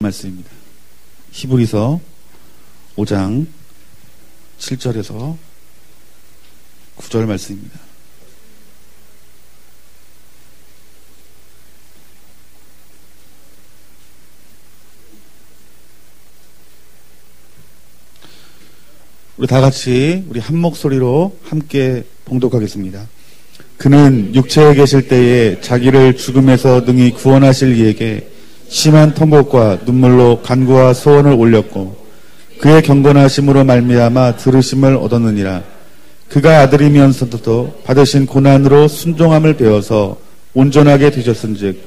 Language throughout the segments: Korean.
말씀입니다. 히브리서 5장 7절에서 9절 말씀입니다. 우리 다 같이 우리 한 목소리로 함께 봉독하겠습니다. 그는 육체에 계실 때에 자기를 죽음에서 능히 구원하실 이에게 심한 통곡과 눈물로 간구와 소원을 올렸고 그의 경건하심으로 말미암아 들으심을 얻었느니라. 그가 아들이면서도 받으신 고난으로 순종함을 배워서 온전하게 되셨은즉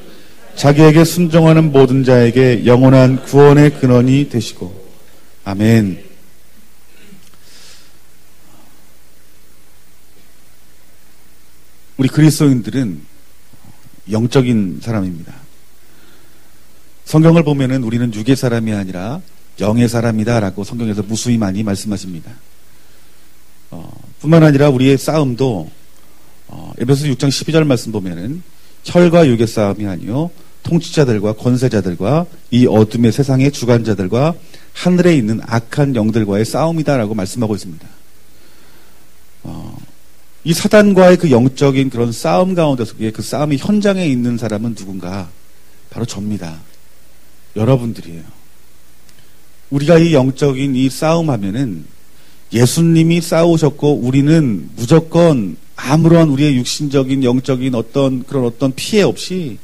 자기에게 순종하는 모든 자에게 영원한 구원의 근원이 되시고. 아멘. 우리 그리스도인들은 영적인 사람입니다. 성경을 보면은 우리는 육의 사람이 아니라 영의 사람이다라고 성경에서 무수히 많이 말씀하십니다. 뿐만 아니라 우리의 싸움도 에베소서 6장 12절 말씀 보면은 혈과 육의 싸움이 아니요 통치자들과 권세자들과 이 어둠의 세상의 주관자들과 하늘에 있는 악한 영들과의 싸움이다라고 말씀하고 있습니다. 이 사단과의 그 영적인 그런 싸움 가운데서 그 싸움의 현장에 있는 사람은 누군가? 바로 접니다. 여러분들이에요. 우리가 이 영적인 이 싸움하면은 예수님이 싸우셨고 우리는 무조건 아무런 우리의 육신적인 영적인 어떤 피해 없이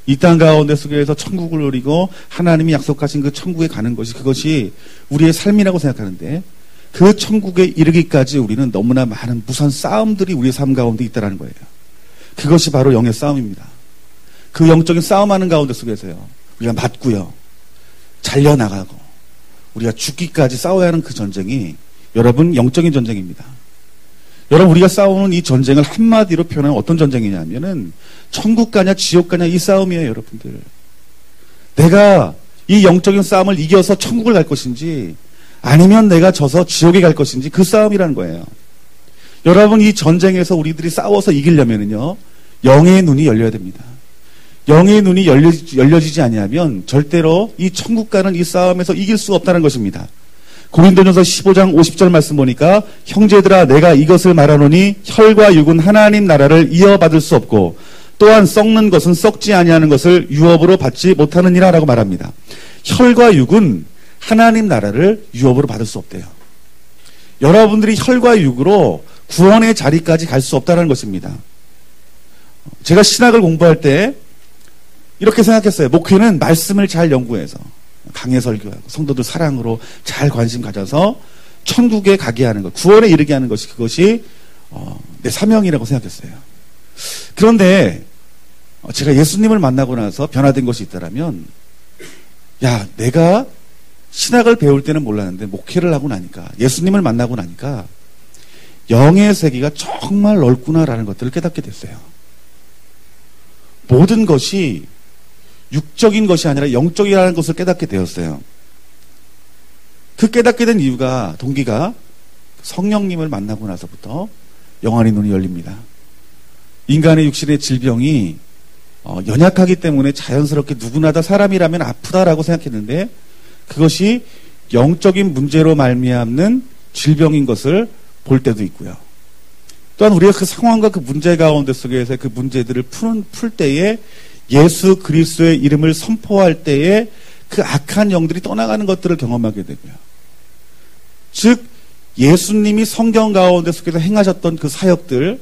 이 땅 가운데 속에서 천국을 누리고 하나님이 약속하신 그 천국에 가는 것이 그것이 우리의 삶이라고 생각하는데 그 천국에 이르기까지 우리는 너무나 많은 무수한 싸움들이 우리의 삶 가운데 있다는 거예요. 그것이 바로 영의 싸움입니다. 그 영적인 싸움하는 가운데 속에서요. 우리가 맞고요. 잘려나가고 우리가 죽기까지 싸워야 하는 그 전쟁이 여러분 영적인 전쟁입니다. 여러분 우리가 싸우는 이 전쟁을 한마디로 표현하면 어떤 전쟁이냐면은 천국 가냐 지옥 가냐 이 싸움이에요. 여러분들. 내가 이 영적인 싸움을 이겨서 천국을 갈 것인지 아니면 내가 져서 지옥에 갈 것인지 그 싸움이라는 거예요. 여러분 이 전쟁에서 우리들이 싸워서 이기려면은요 영의 눈이 열려야 됩니다. 영의 눈이 열려지지 아니하면 절대로 이 천국 가는 이 싸움에서 이길 수 없다는 것입니다. 고린도전서 15장 50절 말씀 보니까 형제들아 내가 이것을 말하노니 혈과 육은 하나님 나라를 이어받을 수 없고 또한 썩는 것은 썩지 아니하는 것을 유업으로 받지 못하느니라 라고 말합니다. 혈과 육은 하나님 나라를 유업으로 받을 수 없대요. 여러분들이 혈과 육으로 구원의 자리까지 갈 수 없다는 것입니다. 제가 신학을 공부할 때 이렇게 생각했어요. 목회는 말씀을 잘 연구해서 강해 설교하고 성도들 사랑으로 잘 관심 가져서 천국에 가게 하는 것, 구원에 이르게 하는 것이 그것이 내 사명이라고 생각했어요. 그런데 제가 예수님을 만나고 나서 변화된 것이 있다면 내가 신학을 배울 때는 몰랐는데 목회를 하고 나니까 예수님을 만나고 나니까 영의 세계가 정말 넓구나라는 것들을 깨닫게 됐어요. 모든 것이 육적인 것이 아니라 영적이라는 것을 깨닫게 되었어요. 그 깨닫게 된 이유가 동기가 성령님을 만나고 나서부터 영안의 눈이 열립니다. 인간의 육신의 질병이 연약하기 때문에 자연스럽게 누구나 다 사람이라면 아프다라고 생각했는데 그것이 영적인 문제로 말미암는 질병인 것을 볼 때도 있고요. 또한 우리가 그 상황과 그 문제 가운데 속에서 그 문제들을 풀 때에 예수 그리스도의 이름을 선포할 때에 그 악한 영들이 떠나가는 것들을 경험하게 되고요. 즉 예수님이 성경 가운데 속에서 행하셨던 그 사역들,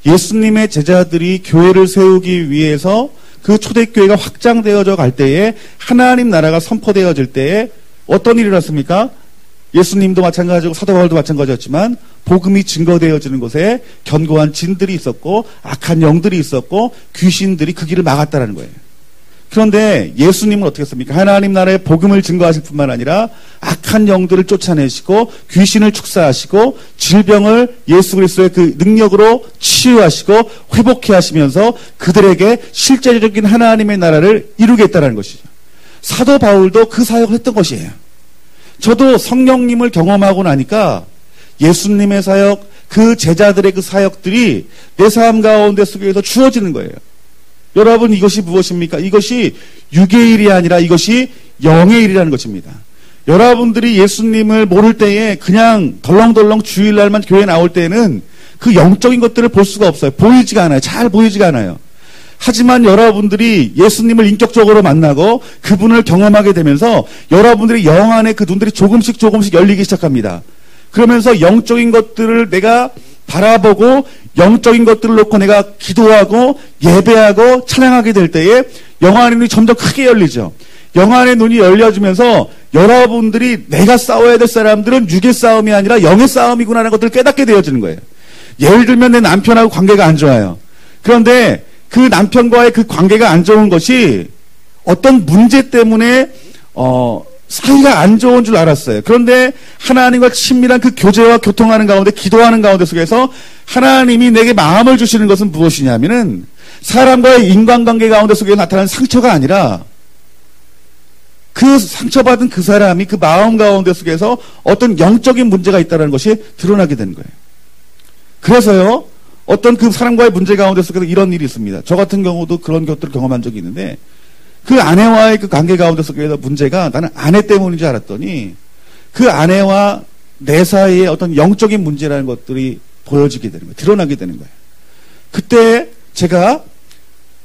예수님의 제자들이 교회를 세우기 위해서 그 초대교회가 확장되어져 갈 때에 하나님 나라가 선포되어질 때에 어떤 일이 일어났습니까? 예수님도 마찬가지고 사도 바울도 마찬가지였지만 복음이 증거되어지는 곳에 견고한 진들이 있었고 악한 영들이 있었고 귀신들이 그 길을 막았다는 거예요. 그런데 예수님은 어떻게 했습니까? 하나님 나라의 복음을 증거하실 뿐만 아니라 악한 영들을 쫓아내시고 귀신을 축사하시고 질병을 예수 그리스도의 그 능력으로 치유하시고 회복해 하시면서 그들에게 실제적인 하나님의 나라를 이루겠다는 것이죠. 사도 바울도 그 사역을 했던 것이에요. 저도 성령님을 경험하고 나니까 예수님의 사역, 그 제자들의 그 사역들이 내 삶 가운데 속에서 주어지는 거예요. 여러분 이것이 무엇입니까? 이것이 육의 일이 아니라 이것이 영의 일이라는 것입니다. 여러분들이 예수님을 모를 때에 그냥 덜렁덜렁 주일날만 교회에 나올 때는 그 영적인 것들을 볼 수가 없어요. 보이지가 않아요. 잘 보이지가 않아요. 하지만 여러분들이 예수님을 인격적으로 만나고 그분을 경험하게 되면서 여러분들의 영 안에 그 눈들이 조금씩 열리기 시작합니다. 그러면서 영적인 것들을 내가 바라보고 영적인 것들을 놓고 내가 기도하고 예배하고 찬양하게 될 때에 영 안의 눈이 점점 크게 열리죠. 영 안의 눈이 열려지면서 여러분들이 내가 싸워야 될 사람들은 육의 싸움이 아니라 영의 싸움이구나라는 것들을 깨닫게 되어지는 거예요. 예를 들면 내 남편하고 관계가 안 좋아요. 그런데 그 남편과의 그 관계가 안 좋은 것이 어떤 문제 때문에 사이가 안 좋은 줄 알았어요. 그런데 하나님과 친밀한 그 교제와 교통하는 가운데 기도하는 가운데 속에서 하나님이 내게 마음을 주시는 것은 무엇이냐면은 사람과의 인간관계 가운데 속에 나타나는 상처가 아니라 그 상처받은 그 사람이 그 마음 가운데 속에서 어떤 영적인 문제가 있다는 것이 드러나게 되는 거예요. 그래서요, 어떤 그 사람과의 문제 가운데 속에서 이런 일이 있습니다. 저 같은 경우도 그런 것들을 경험한 적이 있는데 그 아내와의 그 관계 가운데 속에서 문제가 나는 아내 때문인 줄 알았더니 그 아내와 내 사이에 어떤 영적인 문제라는 것들이 보여지게 되는 거예요. 드러나게 되는 거예요. 그때 제가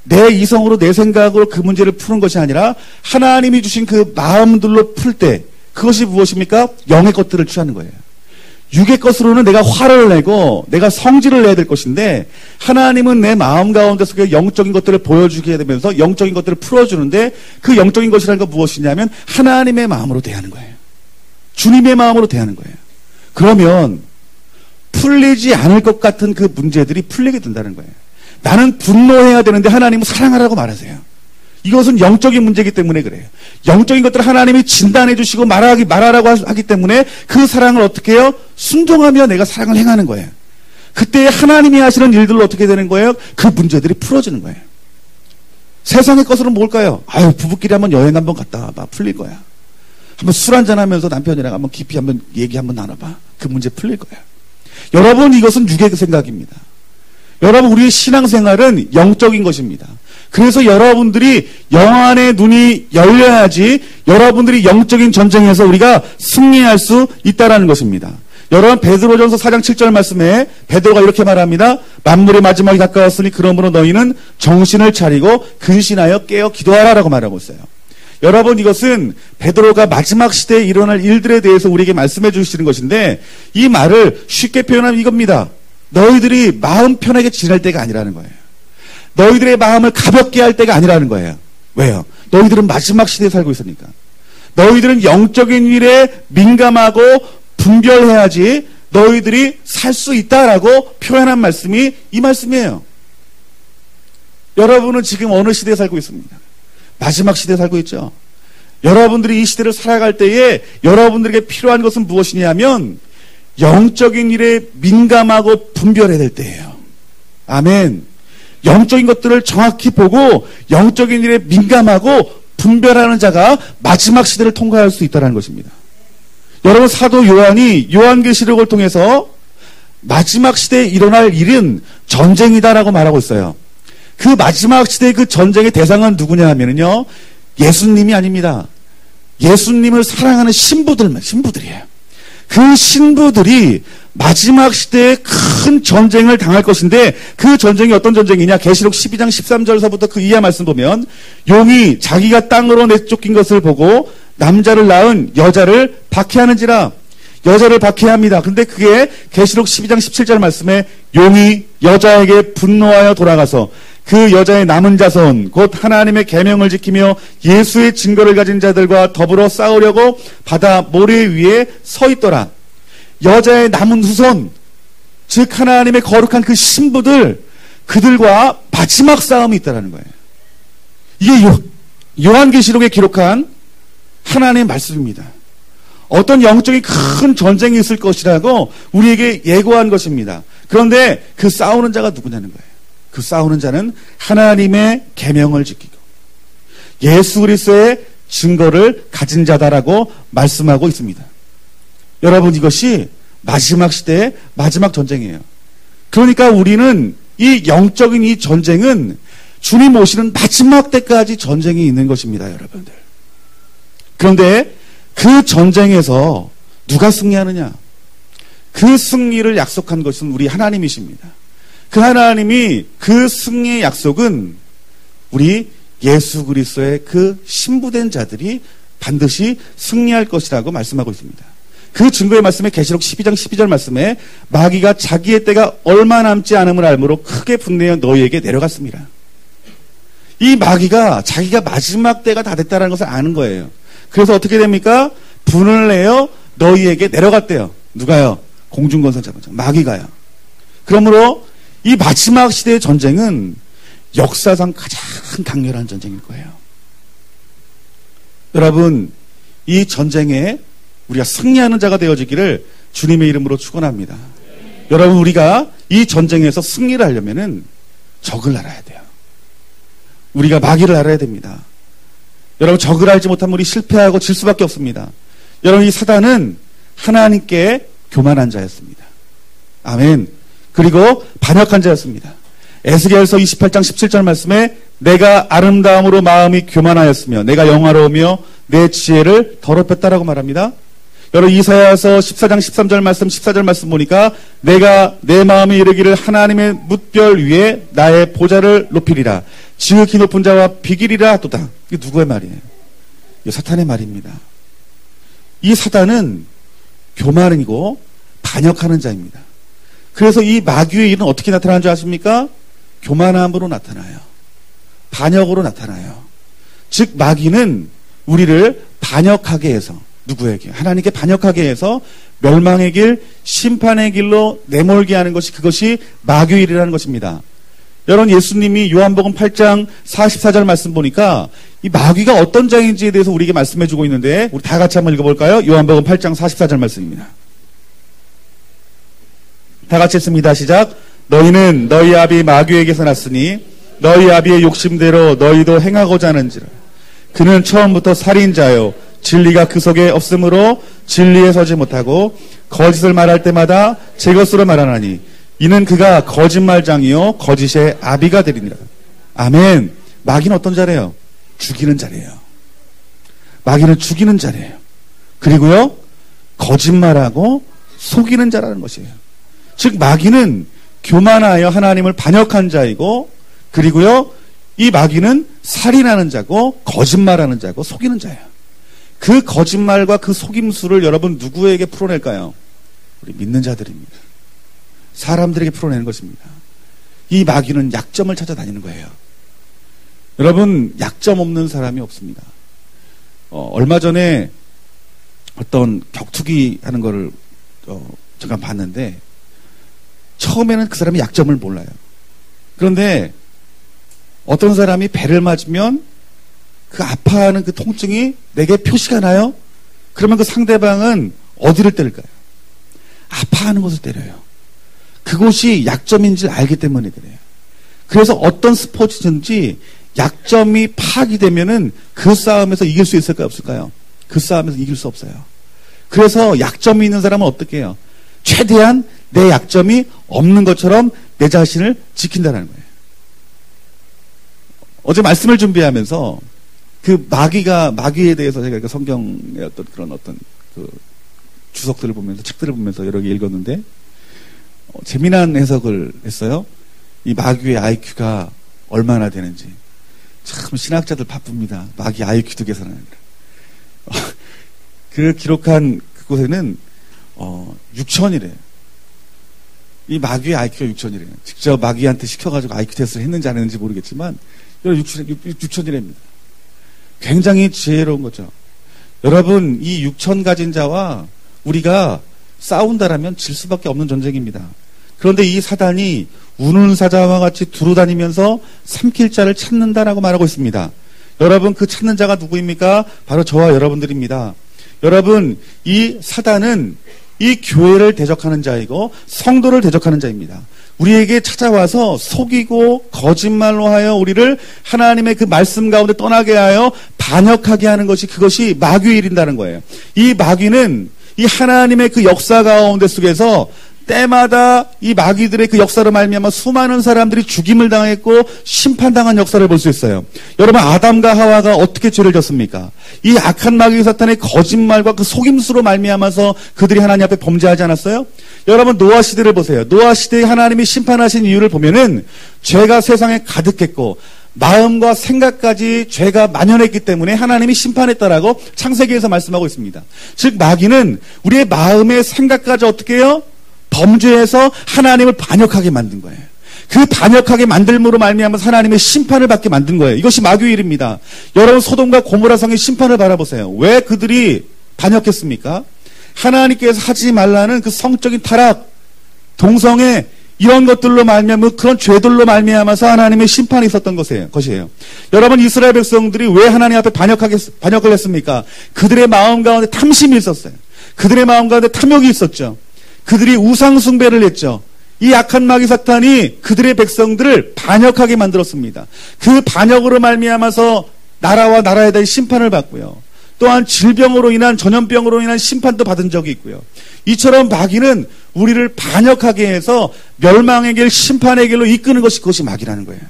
내 이성으로 내 생각으로 그 문제를 푸는 것이 아니라 하나님이 주신 그 마음들로 풀 때 그것이 무엇입니까? 영의 것들을 취하는 거예요. 육의 것으로는 내가 화를 내고 내가 성질을 내야 될 것인데 하나님은 내 마음 가운데 속에 영적인 것들을 보여주게 되면서 영적인 것들을 풀어주는데 그 영적인 것이라는 건 무엇이냐면 하나님의 마음으로 대하는 거예요. 주님의 마음으로 대하는 거예요. 그러면 풀리지 않을 것 같은 그 문제들이 풀리게 된다는 거예요. 나는 분노해야 되는데 하나님은 사랑하라고 말하세요. 이것은 영적인 문제이기 때문에 그래요. 영적인 것들을 하나님이 진단해 주시고 말하라고 하기 때문에 그 사랑을 어떻게 해요? 순종하며 내가 사랑을 행하는 거예요. 그때 하나님이 하시는 일들로 어떻게 되는 거예요? 그 문제들이 풀어지는 거예요. 세상의 것으로는 뭘까요? 아유, 부부끼리 한번 여행 한번 갔다 와봐. 풀릴 거야. 한번 술 한잔 하면서 남편이랑 한번 깊이 한번 얘기 한번 나눠봐. 그 문제 풀릴 거야. 여러분, 이것은 육의 생각입니다. 여러분, 우리의 신앙생활은 영적인 것입니다. 그래서 여러분들이 영 안의 눈이 열려야지 여러분들이 영적인 전쟁에서 우리가 승리할 수 있다는 것입니다. 여러분, 베드로전서 4장 7절 말씀에 베드로가 이렇게 말합니다. 만물의 마지막이 가까웠으니 그러므로 너희는 정신을 차리고 근신하여 깨어 기도하라라고 말하고 있어요. 여러분, 이것은 베드로가 마지막 시대에 일어날 일들에 대해서 우리에게 말씀해 주시는 것인데 이 말을 쉽게 표현하면 이겁니다. 너희들이 마음 편하게 지낼 때가 아니라는 거예요. 너희들의 마음을 가볍게 할 때가 아니라는 거예요. 왜요? 너희들은 마지막 시대에 살고 있으니까. 너희들은 영적인 일에 민감하고 분별해야지 너희들이 살 수 있다라고 표현한 말씀이 이 말씀이에요. 여러분은 지금 어느 시대에 살고 있습니다? 마지막 시대에 살고 있죠. 여러분들이 이 시대를 살아갈 때에 여러분들에게 필요한 것은 무엇이냐면 영적인 일에 민감하고 분별해야 될 때예요. 아멘. 영적인 것들을 정확히 보고 영적인 일에 민감하고 분별하는 자가 마지막 시대를 통과할 수 있다는 것입니다. 여러분, 사도 요한이 요한계시록을 통해서 마지막 시대에 일어날 일은 전쟁이다라고 말하고 있어요. 그 마지막 시대의 그 전쟁의 대상은 누구냐 하면요, 예수님이 아닙니다. 예수님을 사랑하는 신부들이에요. 그 신부들이 마지막 시대에 큰 전쟁을 당할 것인데 그 전쟁이 어떤 전쟁이냐? 계시록 12장 13절서부터 그 이하 말씀 보면 용이 자기가 땅으로 내쫓긴 것을 보고 남자를 낳은 여자를 박해하는지라. 여자를 박해합니다. 그런데 그게 계시록 12장 17절 말씀에 용이 여자에게 분노하여 돌아가서 그 여자의 남은 자손 곧 하나님의 계명을 지키며 예수의 증거를 가진 자들과 더불어 싸우려고 바다 모래 위에 서 있더라. 여자의 남은 후손, 즉 하나님의 거룩한 그 신부들, 그들과 마지막 싸움이 있다는 거예요. 이게 요한계시록에 기록한 하나님의 말씀입니다. 어떤 영적인 큰 전쟁이 있을 것이라고 우리에게 예고한 것입니다. 그런데 그 싸우는 자가 누구냐는 거예요. 그 싸우는 자는 하나님의 계명을 지키고 예수 그리스도의 증거를 가진 자다라고 말씀하고 있습니다. 여러분, 이것이 마지막 시대의 마지막 전쟁이에요. 그러니까 우리는 이 영적인 이 전쟁은 주님 오시는 마지막 때까지 전쟁이 있는 것입니다, 여러분들. 그런데 그 전쟁에서 누가 승리하느냐? 그 승리를 약속한 것은 우리 하나님이십니다. 그 하나님이 그 승리의 약속은 우리 예수 그리스도의 그 신부된 자들이 반드시 승리할 것이라고 말씀하고 있습니다. 그 증거의 말씀에 계시록 12장 12절 말씀에 마귀가 자기의 때가 얼마 남지 않음을 알므로 크게 분내어 너희에게 내려갔습니다. 이 마귀가 자기가 마지막 때가 다 됐다는 것을 아는 거예요. 그래서 어떻게 됩니까? 분을 내어 너희에게 내려갔대요. 누가요? 공중권선자가 마귀가요. 그러므로 이 마지막 시대의 전쟁은 역사상 가장 강렬한 전쟁일 거예요. 여러분, 이 전쟁에 우리가 승리하는 자가 되어지기를 주님의 이름으로 축원합니다. 여러분, 우리가 이 전쟁에서 승리를 하려면은 적을 알아야 돼요. 우리가 마귀를 알아야 됩니다. 여러분, 적을 알지 못하면 우리 실패하고 질 수밖에 없습니다. 여러분, 이 사단은 하나님께 교만한 자였습니다. 아멘. 그리고 반역한 자였습니다. 에스겔서 28장 17절 말씀에 내가 아름다움으로 마음이 교만하였으며 내가 영화로우며 내 지혜를 더럽혔다라고 말합니다. 여러분, 이사야서 14장 13절 말씀 14절 말씀 보니까 내가 내 마음에 이르기를 하나님의 뭇별 위에 나의 보좌를 높이리라 지극히 높은 자와 비기리라 하도다. 이게 누구의 말이에요? 이게 사탄의 말입니다. 이 사단은 교만이고 반역하는 자입니다. 그래서 이 마귀의 일은 어떻게 나타나는 줄 아십니까? 교만함으로 나타나요. 반역으로 나타나요. 즉 마귀는 우리를 반역하게 해서 누구에게? 하나님께 반역하게 해서 멸망의 길, 심판의 길로 내몰게 하는 것이 그것이 마귀의 일이라는 것입니다. 여러분, 예수님이 요한복음 8장 44절 말씀 보니까 이 마귀가 어떤 자인지에 대해서 우리에게 말씀해 주고 있는데 우리 다 같이 한번 읽어볼까요? 요한복음 8장 44절 말씀입니다. 다 같이 했습니다. 시작. 너희는 너희 아비 마귀에게서 났으니 너희 아비의 욕심대로 너희도 행하고자 하는지라. 그는 처음부터 살인자요 진리가 그 속에 없으므로 진리에 서지 못하고 거짓을 말할 때마다 제 것으로 말하나니 이는 그가 거짓말장이요 거짓의 아비가 되리니라. 아멘. 마귀는 어떤 자래요? 죽이는 자래요. 마귀는 죽이는 자래요. 그리고요 거짓말하고 속이는 자라는 것이에요. 즉 마귀는 교만하여 하나님을 반역한 자이고 그리고요 이 마귀는 살인하는 자고 거짓말하는 자고 속이는 자예요. 그 거짓말과 그 속임수를 여러분 누구에게 풀어낼까요? 우리 믿는 자들입니다. 사람들에게 풀어내는 것입니다. 이 마귀는 약점을 찾아다니는 거예요. 여러분 약점 없는 사람이 없습니다. 얼마 전에 어떤 격투기 하는 거를 잠깐 봤는데 처음에는 그 사람이 약점을 몰라요. 그런데 어떤 사람이 배를 맞으면 그 아파하는 그 통증이 내게 표시가 나요? 그러면 그 상대방은 어디를 때릴까요? 아파하는 곳을 때려요. 그곳이 약점인지 알기 때문에 그래요. 그래서 어떤 스포츠든지 약점이 파악이 되면은 그 싸움에서 이길 수 있을까요? 없을까요? 그 싸움에서 이길 수 없어요. 그래서 약점이 있는 사람은 어떻게 해요? 최대한 내 약점이 없는 것처럼 내 자신을 지킨다는 거예요. 어제 말씀을 준비하면서 그 마귀에 대해서 제가 성경의 어떤 그 주석들을 보면서 책들을 보면서 여러 개 읽었는데 재미난 해석을 했어요. 이 마귀의 IQ가 얼마나 되는지. 참 신학자들 바쁩니다. 마귀 IQ도 계산하는 그 기록한 그곳에는 6천이래요. 이 마귀의 IQ가 6천이래요. 직접 마귀한테 시켜가지고 IQ 테스트를 했는지 안 했는지 모르겠지만 6천이랍니다. 굉장히 지혜로운 거죠. 여러분 이 6천 가진 자와 우리가 싸운다라면 질 수밖에 없는 전쟁입니다. 그런데 이 사단이 우는 사자와 같이 두루다니면서 삼킬 자를 찾는다라고 말하고 있습니다. 여러분 그 찾는 자가 누구입니까? 바로 저와 여러분들입니다. 여러분 이 사단은 이 교회를 대적하는 자이고 성도를 대적하는 자입니다. 우리에게 찾아와서 속이고 거짓말로 하여 우리를 하나님의 그 말씀 가운데 떠나게 하여 반역하게 하는 것이 그것이 마귀의 일인다는 거예요. 이 마귀는 이 하나님의 그 역사 가운데 속에서 때마다 이 마귀들의 그 역사로 말미암아 수많은 사람들이 죽임을 당했고 심판당한 역사를 볼 수 있어요. 여러분, 아담과 하와가 어떻게 죄를 졌습니까? 이 악한 마귀 사탄의 거짓말과 그 속임수로 말미암아서 그들이 하나님 앞에 범죄하지 않았어요? 여러분, 노아 시대를 보세요. 노아 시대에 하나님이 심판하신 이유를 보면은 죄가 세상에 가득했고 마음과 생각까지 죄가 만연했기 때문에 하나님이 심판했다라고 창세기에서 말씀하고 있습니다. 즉 마귀는 우리의 마음의 생각까지 어떻게 해요? 범죄해서 하나님을 반역하게 만든 거예요. 그 반역하게 만들므로 말미암아서 하나님의 심판을 받게 만든 거예요. 이것이 마귀의 일입니다. 여러분, 소돔과 고모라 성의 심판을 바라보세요. 왜 그들이 반역했습니까? 하나님께서 하지 말라는 그 성적인 타락, 동성애, 이런 것들로 말미암아 그런 죄들로 말미암아서 하나님의 심판이 있었던 것이에요. 여러분, 이스라엘 백성들이 왜 하나님 앞에 반역을 했습니까? 그들의 마음 가운데 탐심이 있었어요. 그들의 마음 가운데 탐욕이 있었죠. 그들이 우상 숭배를 했죠. 이 악한 마귀 사탄이 그들의 백성들을 반역하게 만들었습니다. 그 반역으로 말미암아서 나라와 나라에 대한 심판을 받고요. 또한 질병으로 인한, 전염병으로 인한 심판도 받은 적이 있고요. 이처럼 마귀는 우리를 반역하게 해서 멸망의 길, 심판의 길로 이끄는 것이 그것이 마귀라는 거예요.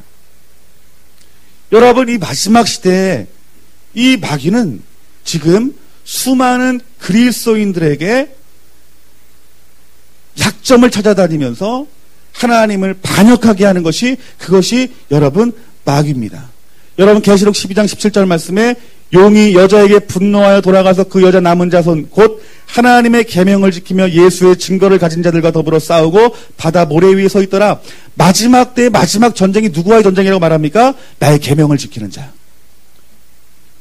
여러분, 이 마지막 시대에 이 마귀는 지금 수많은 그리스도인들에게 약점을 찾아다니면서 하나님을 반역하게 하는 것이, 그것이 여러분 마귀입니다. 여러분, 계시록 12장 17절 말씀에 용이 여자에게 분노하여 돌아가서 그 여자 남은 자손 곧 하나님의 계명을 지키며 예수의 증거를 가진 자들과 더불어 싸우고 바다 모래 위에 서 있더라. 마지막 때의 마지막 전쟁이 누구와의 전쟁이라고 말합니까? 나의 계명을 지키는 자.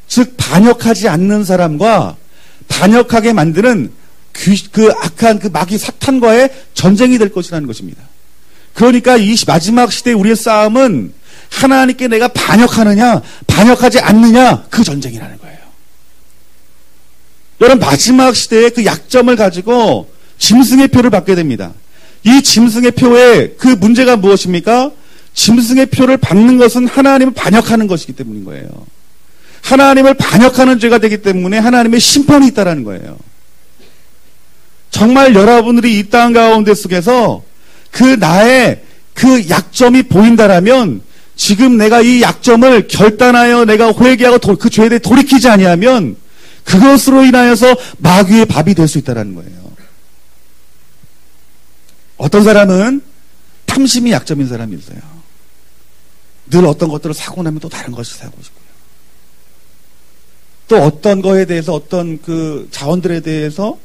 즉 반역하지 않는 사람과 반역하게 만드는 그 악한 그 마귀 사탄과의 전쟁이 될 것이라는 것입니다. 그러니까 이 마지막 시대의 우리의 싸움은 하나님께 내가 반역하느냐 반역하지 않느냐, 그 전쟁이라는 거예요. 여러분, 마지막 시대에 그 약점을 가지고 짐승의 표를 받게 됩니다. 이 짐승의 표의 그 문제가 무엇입니까? 짐승의 표를 받는 것은 하나님을 반역하는 것이기 때문인 거예요. 하나님을 반역하는 죄가 되기 때문에 하나님의 심판이 있다라는 거예요. 정말 여러분들이 이 땅 가운데 속에서 그 나의 그 약점이 보인다라면, 지금 내가 이 약점을 결단하여 내가 회개하고 그 죄에 대해 돌이키지 아니하면 그것으로 인하여서 마귀의 밥이 될 수 있다는 거예요. 어떤 사람은 탐심이 약점인 사람이 있어요. 늘 어떤 것들을 사고 나면 또 다른 것을 사고 싶고요. 또 어떤 거에 대해서, 어떤 그 자원들에 대해서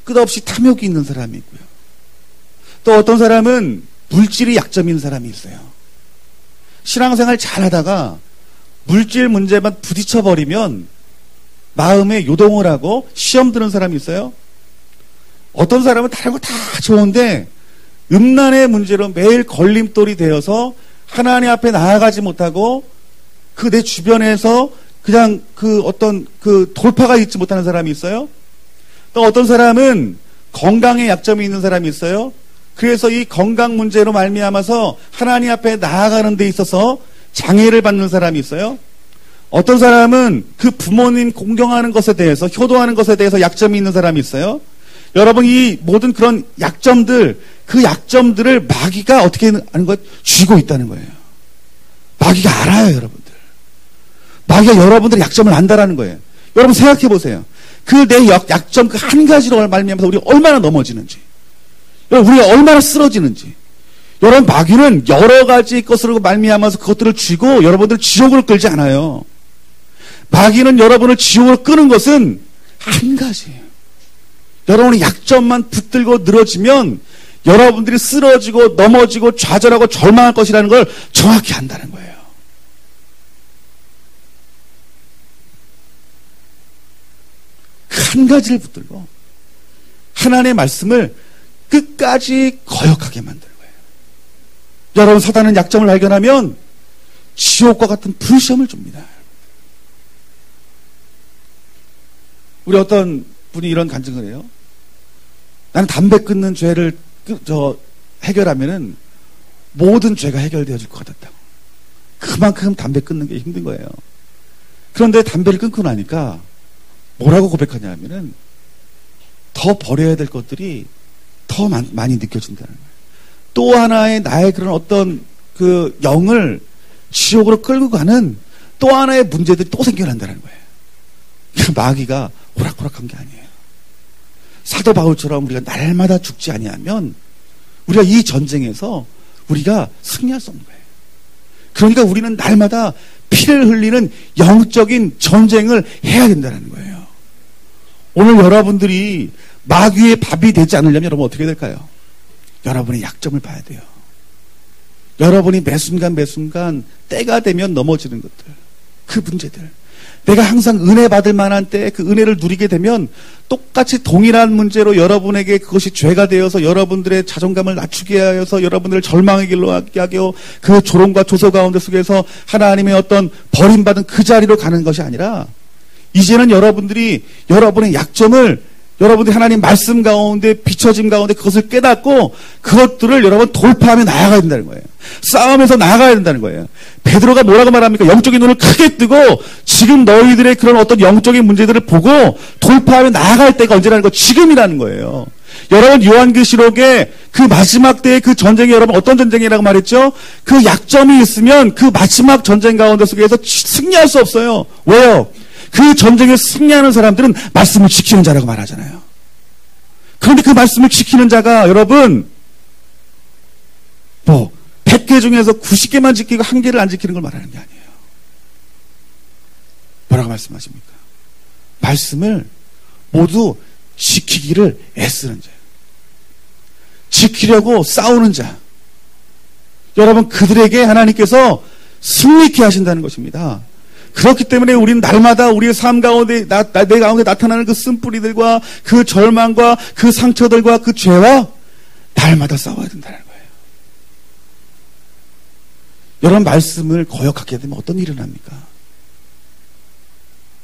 끝없이 탐욕이 있는 사람이 있고요. 또 어떤 사람은 물질이 약점인 사람이 있어요. 신앙생활 잘 하다가 물질 문제만 부딪혀버리면 마음에 요동을 하고 시험 드는 사람이 있어요. 어떤 사람은 다른 거 다 좋은데 음란의 문제로 매일 걸림돌이 되어서 하나님 앞에 나아가지 못하고 그 내 주변에서 그냥 그 어떤 그 돌파가 있지 못하는 사람이 있어요. 또 어떤 사람은 건강에 약점이 있는 사람이 있어요. 그래서 이 건강 문제로 말미암아서 하나님 앞에 나아가는 데 있어서 장애를 받는 사람이 있어요. 어떤 사람은 그 부모님 공경하는 것에 대해서, 효도하는 것에 대해서 약점이 있는 사람이 있어요. 여러분, 이 모든 그런 약점들, 그 약점들을 마귀가 어떻게 하는 것? 쥐고 있다는 거예요. 마귀가 알아요, 여러분들. 마귀가 여러분들의 약점을 안다라는 거예요. 여러분 생각해 보세요. 그 내 약점 그 한 가지로 말미암아서 우리가 얼마나 넘어지는지, 우리가 얼마나 쓰러지는지. 여러분, 마귀는 여러 가지 것으로 말미암아서 그것들을 쥐고 여러분들 지옥으로 끌지 않아요. 마귀는 여러분을 지옥으로 끄는 것은 한 가지예요. 여러분의 약점만 붙들고 늘어지면 여러분들이 쓰러지고 넘어지고 좌절하고 절망할 것이라는 걸 정확히 안다는 거예요. 한 가지를 붙들고 하나님의 말씀을 끝까지 거역하게 만드는 거예요. 여러분, 사단은 약점을 발견하면 지옥과 같은 불시험을 줍니다. 우리 어떤 분이 이런 간증을 해요. 나는 담배 끊는 죄를 해결하면은 모든 죄가 해결되어질 것 같았다고. 그만큼 담배 끊는 게 힘든 거예요. 그런데 담배를 끊고 나니까 뭐라고 고백하냐 하면은 더 버려야 될 것들이 더 많이 느껴진다는 거예요. 또 하나의 나의 그런 어떤 그 영을 지옥으로 끌고 가는 또 하나의 문제들이 또 생겨난다는 거예요. 그 마귀가 호락호락한 게 아니에요. 사도 바울처럼 우리가 날마다 죽지 아니하면 우리가 이 전쟁에서 우리가 승리할 수 없는 거예요. 그러니까 우리는 날마다 피를 흘리는 영적인 전쟁을 해야 된다는 거예요. 오늘 여러분들이 마귀의 밥이 되지 않으려면 여러분 어떻게 될까요? 여러분의 약점을 봐야 돼요. 여러분이 매 순간 때가 되면 넘어지는 것들, 그 문제들, 내가 항상 은혜 받을 만한 때에 그 은혜를 누리게 되면 똑같이 동일한 문제로 여러분에게 그것이 죄가 되어서 여러분들의 자존감을 낮추게 하여서 여러분들을 절망의 길로 하게 하고 그 조롱과 조소 가운데 속에서 하나님의 어떤 버림받은 그 자리로 가는 것이 아니라 이제는 여러분들이 여러분의 약점을 여러분들이 하나님 말씀 가운데 비춰짐 가운데 그것을 깨닫고 그것들을 여러분 돌파하며 나아가야 된다는 거예요. 싸움에서 나아가야 된다는 거예요. 베드로가 뭐라고 말합니까? 영적인 눈을 크게 뜨고 지금 너희들의 그런 어떤 영적인 문제들을 보고 돌파하며 나아갈 때가 언제라는 거 지금이라는 거예요. 여러분 요한계시록의 그 마지막 때의 그 전쟁이 여러분 어떤 전쟁이라고 말했죠? 그 약점이 있으면 그 마지막 전쟁 가운데 속에서 승리할 수 없어요. 왜요? 그 전쟁에 승리하는 사람들은 말씀을 지키는 자라고 말하잖아요. 그런데 그 말씀을 지키는 자가 여러분 100개 중에서 90개만 지키고 1개를 안 지키는 걸 말하는 게 아니에요. 뭐라고 말씀하십니까? 말씀을 모두 지키기를 애쓰는 자예요. 지키려고 싸우는 자. 여러분 그들에게 하나님께서 승리케 하신다는 것입니다. 그렇기 때문에 우리는 날마다 우리의 삶 가운데 내 가운데 나타나는 그 쓴뿌리들과 그 절망과 그 상처들과 그 죄와 날마다 싸워야 된다는 거예요. 여러분 말씀을 거역하게 되면 어떤 일이 일어납니까?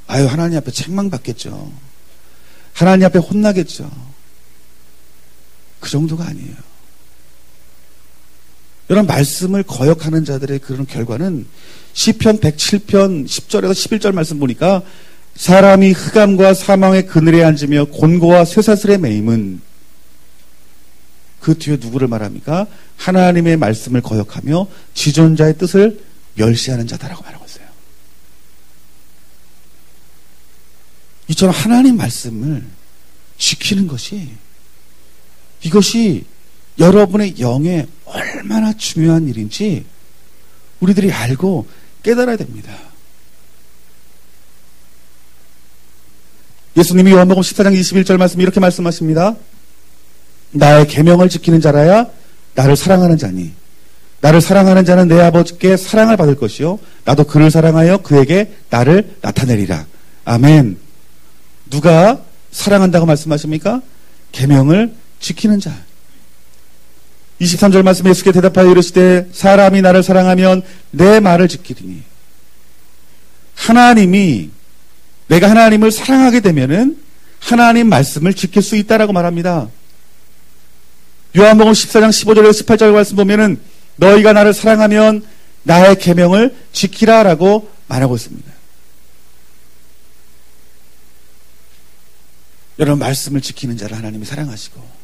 하나님 앞에 책망받겠죠. 하나님 앞에 혼나겠죠. 그 정도가 아니에요. 여러분 말씀을 거역하는 자들의 그런 결과는 시편 107편 10절에서 11절 말씀 보니까 사람이 흑암과 사망의 그늘에 앉으며 곤고와 쇠사슬에 매임은 그 뒤에 누구를 말합니까? 하나님의 말씀을 거역하며 지존자의 뜻을 멸시하는 자다라고 말하고 있어요. 이처럼 하나님 말씀을 지키는 것이 이것이 여러분의 영에 얼마나 중요한 일인지 우리들이 알고 깨달아야 됩니다. 예수님이 요한복음 14장 21절 말씀 이렇게 말씀하십니다. 나의 계명을 지키는 자라야 나를 사랑하는 자니 나를 사랑하는 자는 내 아버지께 사랑을 받을 것이요 나도 그를 사랑하여 그에게 나를 나타내리라. 아멘. 누가 사랑한다고 말씀하십니까? 계명을 지키는 자. 23절 말씀에 예수께 대답하여 이르시되 사람이 나를 사랑하면 내 말을 지키리니. 하나님이 내가 하나님을 사랑하게 되면은 하나님 말씀을 지킬 수 있다라고 말합니다. 요한복음 14장 15절에서 18절 말씀 보면은 너희가 나를 사랑하면 나의 계명을 지키라라고 말하고 있습니다. 여러분 말씀을 지키는 자를 하나님이 사랑하시고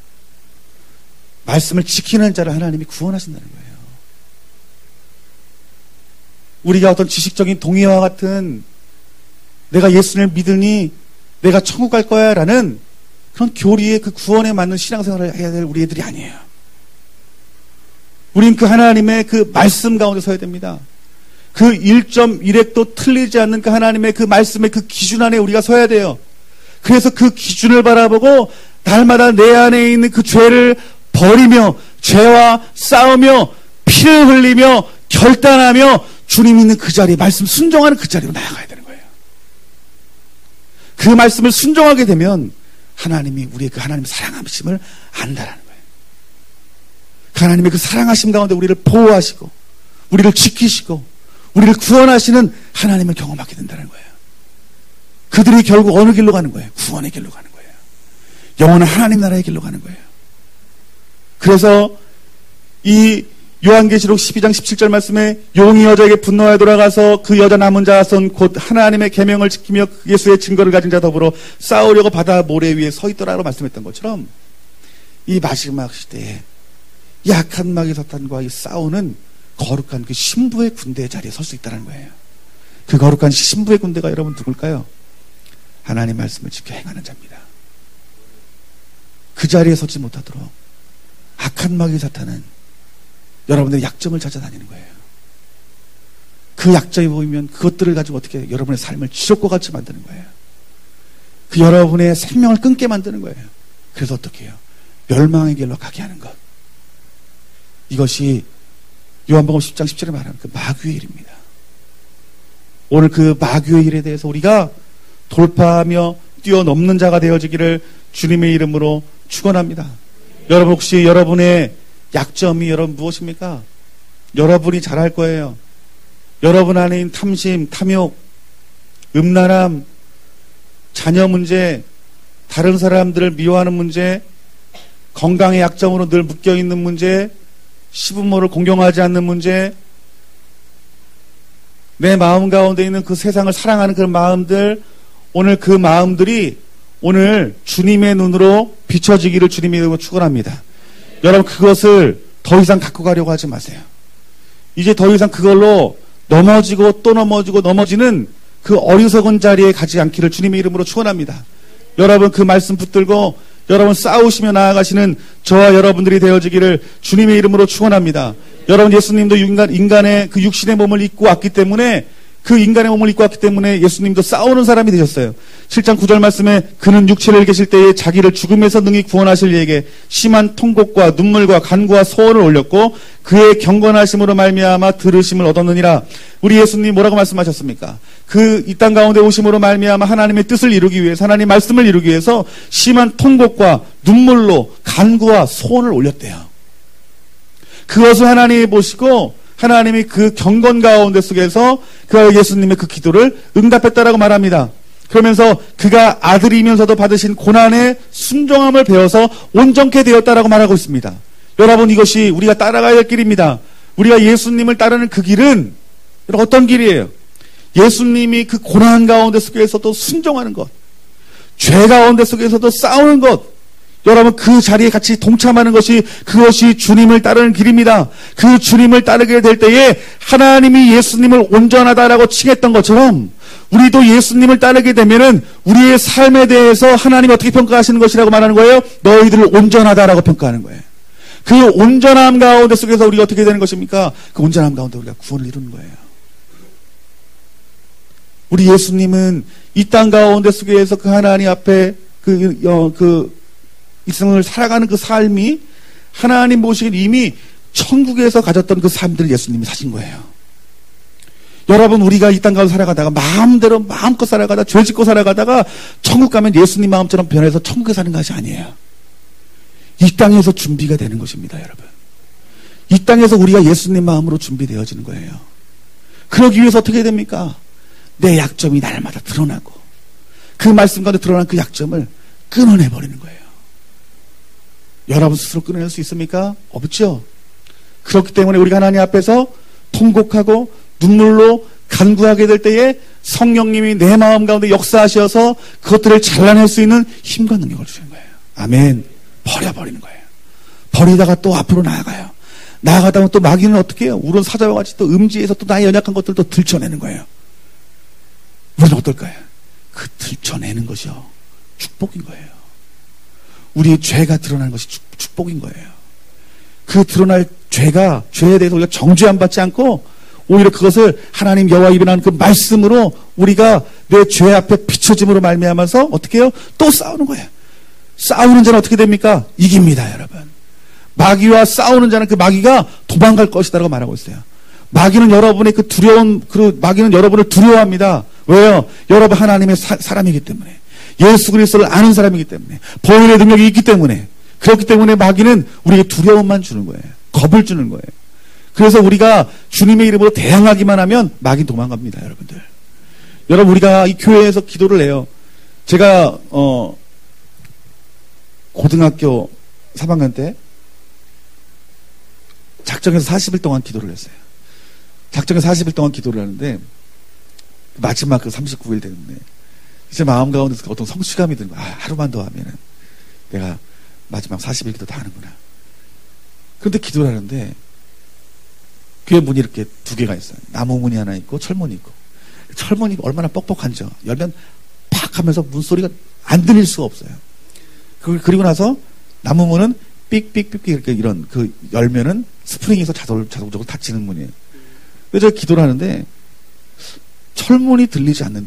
말씀을 지키는 자를 하나님이 구원하신다는 거예요. 우리가 어떤 지식적인 동의와 같은 내가 예수님을 믿으니 내가 천국 갈 거야 라는 그런 교리의 그 구원에 맞는 신앙생활을 해야 될 우리 애들이 아니에요. 우린 그 하나님의 그 말씀 가운데 서야 됩니다. 그 1.1획도 틀리지 않는 그 하나님의 그 말씀의 그 기준 안에 우리가 서야 돼요. 그래서 그 기준을 바라보고 날마다 내 안에 있는 그 죄를 버리며 죄와 싸우며 피를 흘리며 결단하며 주님 있는 그 자리, 말씀 순종하는 그 자리로 나아가야 되는 거예요. 그 말씀을 순종하게 되면 하나님이 우리의 그 하나님의 사랑하심을 안다라는 거예요. 그 하나님의 그 사랑하심 가운데 우리를 보호하시고 우리를 지키시고 우리를 구원하시는 하나님을 경험하게 된다는 거예요. 그들이 결국 어느 길로 가는 거예요? 구원의 길로 가는 거예요. 영원한 하나님 나라의 길로 가는 거예요. 그래서 이 요한계시록 12장 17절 말씀에 용이 여자에게 분노하여 돌아가서 그 여자 남은 자손 곧 하나님의 계명을 지키며 예수의 증거를 가진 자 더불어 싸우려고 바다 모래 위에 서 있더라고 말씀했던 것처럼 이 마지막 시대에 약한 마귀 사탄과 이 싸우는 거룩한 그 신부의 군대 자리에 설 수 있다는 거예요. 그 거룩한 신부의 군대가 여러분 누굴까요? 하나님 말씀을 지켜 행하는 자입니다. 그 자리에 서지 못하도록 악한 마귀 사탄은 여러분들의 약점을 찾아다니는 거예요. 그 약점이 보이면 그것들을 가지고 어떻게 여러분의 삶을 지옥과 같이 만드는 거예요. 그 여러분의 생명을 끊게 만드는 거예요. 그래서 어떻게 해요? 멸망의 길로 가게 하는 것. 이것이 요한복음 10장 10절에 말하는 그 마귀의 일입니다. 오늘 그 마귀의 일에 대해서 우리가 돌파하며 뛰어넘는 자가 되어지기를 주님의 이름으로 축원합니다. 여러분 혹시 여러분의 약점이 여러분 무엇입니까? 여러분이 잘할 거예요. 여러분 안에 있는 탐심, 탐욕, 음란함, 자녀 문제, 다른 사람들을 미워하는 문제, 건강의 약점으로 늘 묶여있는 문제, 시부모를 공경하지 않는 문제, 내 마음 가운데 있는 그 세상을 사랑하는 그런 마음들, 오늘 그 마음들이 오늘 주님의 눈으로 비춰지기를 주님의 이름으로 축원합니다. 여러분 그것을 더 이상 갖고 가려고 하지 마세요. 이제 더 이상 그걸로 넘어지고 또 넘어지고 넘어지는 그 어리석은 자리에 가지 않기를 주님의 이름으로 축원합니다. 여러분 그 말씀 붙들고 여러분 싸우시며 나아가시는 저와 여러분들이 되어지기를 주님의 이름으로 축원합니다. 여러분 예수님도 인간의 그 육신의 몸을 입고 왔기 때문에 그 인간의 몸을 입고 왔기 때문에 예수님도 싸우는 사람이 되셨어요. 7장 9절 말씀에 그는 육체를 계실 때에 자기를 죽음에서 능히 구원하실 이에게 심한 통곡과 눈물과 간구와 소원을 올렸고 그의 경건하심으로 말미암아 들으심을 얻었느니라. 우리 예수님 뭐라고 말씀하셨습니까? 그 이 땅 가운데 오심으로 말미암아 하나님의 뜻을 이루기 위해서 하나님 말씀을 이루기 위해서 심한 통곡과 눈물로 간구와 소원을 올렸대요. 그것을 하나님이 보시고 하나님이 그 경건 가운데 속에서 그 예수님의 그 기도를 응답했다라고 말합니다. 그러면서 그가 아들이면서도 받으신 고난의 순종함을 배워서 온전케 되었다라고 말하고 있습니다. 여러분 이것이 우리가 따라가야 할 길입니다. 우리가 예수님을 따르는 그 길은 어떤 길이에요? 예수님이 그 고난 가운데 속에서도 순종하는 것, 죄 가운데 속에서도 싸우는 것, 여러분 그 자리에 같이 동참하는 것이 그것이 주님을 따르는 길입니다. 그 주님을 따르게 될 때에 하나님이 예수님을 온전하다라고 칭했던 것처럼 우리도 예수님을 따르게 되면은 우리의 삶에 대해서 하나님이 어떻게 평가하시는 것이라고 말하는 거예요? 너희들을 온전하다라고 평가하는 거예요. 그 온전함 가운데 속에서 우리가 어떻게 되는 것입니까? 그 온전함 가운데 우리가 구원을 이루는 거예요. 우리 예수님은 이 땅 가운데 속에서 그 하나님 앞에 일생을 살아가는 그 삶이 하나님 보시기엔 이미 천국에서 가졌던 그 삶들을 예수님이 사신 거예요. 여러분 우리가 이 땅 가운데 살아가다가 마음대로 마음껏 살아가다가 죄 짓고 살아가다가 천국 가면 예수님 마음처럼 변해서 천국에 사는 것이 아니에요. 이 땅에서 준비가 되는 것입니다. 여러분 이 땅에서 우리가 예수님 마음으로 준비되어지는 거예요. 그러기 위해서 어떻게 됩니까? 내 약점이 날마다 드러나고 그 말씀 가운데 드러난 그 약점을 끊어내버리는 거예요. 여러분 스스로 끊어낼 수 있습니까? 없죠. 그렇기 때문에 우리가 하나님 앞에서 통곡하고 눈물로 간구하게 될 때에 성령님이 내 마음 가운데 역사하셔서 그것들을 잘라낼 수 있는 힘과 능력을 주시는 거예요. 아멘. 버려버리는 거예요. 버리다가 또 앞으로 나아가요. 나아가다 보면 또 마귀는 어떻게 해요? 우는 사자와 같이 또 음지에서 또 나의 연약한 것들을 또 들춰내는 거예요. 우리는 어떨까요? 그 들춰내는 것이요 축복인 거예요. 우리의 죄가 드러나는 것이 축복인 거예요. 그 드러날 죄에 대해서 우리가 정죄함 받지 않고 오히려 그것을 하나님 여호와 입에 나는 그 말씀으로 우리가 내 죄 앞에 비춰짐으로 말미암아서 어떻게 해요? 또 싸우는 거예요. 싸우는 자는 어떻게 됩니까? 이깁니다, 여러분. 마귀와 싸우는 자는 그 마귀가 도망갈 것이다라고 말하고 있어요. 마귀는 여러분의 그 두려운, 마귀는 여러분을 두려워합니다. 왜요? 여러분 하나님의 사람이기 때문에. 예수 그리스도를 아는 사람이기 때문에. 보혈의 능력이 있기 때문에. 그렇기 때문에 마귀는 우리에게 두려움만 주는 거예요. 겁을 주는 거예요. 그래서 우리가 주님의 이름으로 대항하기만 하면 마귀는 도망갑니다, 여러분들. 여러분 우리가 이 교회에서 기도를 해요. 제가 고등학교 3학년 때 작정해서 40일 동안 기도를 했어요. 작정해서 40일 동안 기도를 하는데 마지막 그 39일 되는데 이제 마음 가운데서 어떤 성취감이 드는 거야. 하루만 더 하면은 내가 마지막 40일 기도 다 하는구나. 그런데 기도를 하는데 교회 문이 이렇게 두 개가 있어요. 나무 문이 하나 있고 철문이 있고. 철문이 얼마나 뻑뻑한지 열면 팍 하면서 문소리가 안 들릴 수가 없어요. 그리고 나서 나무 문은 삑삑삑 이렇게 이런 열면은 스프링에서 자동적으로 닫히는 문이에요. 그래서 제가 기도를 하는데 철문이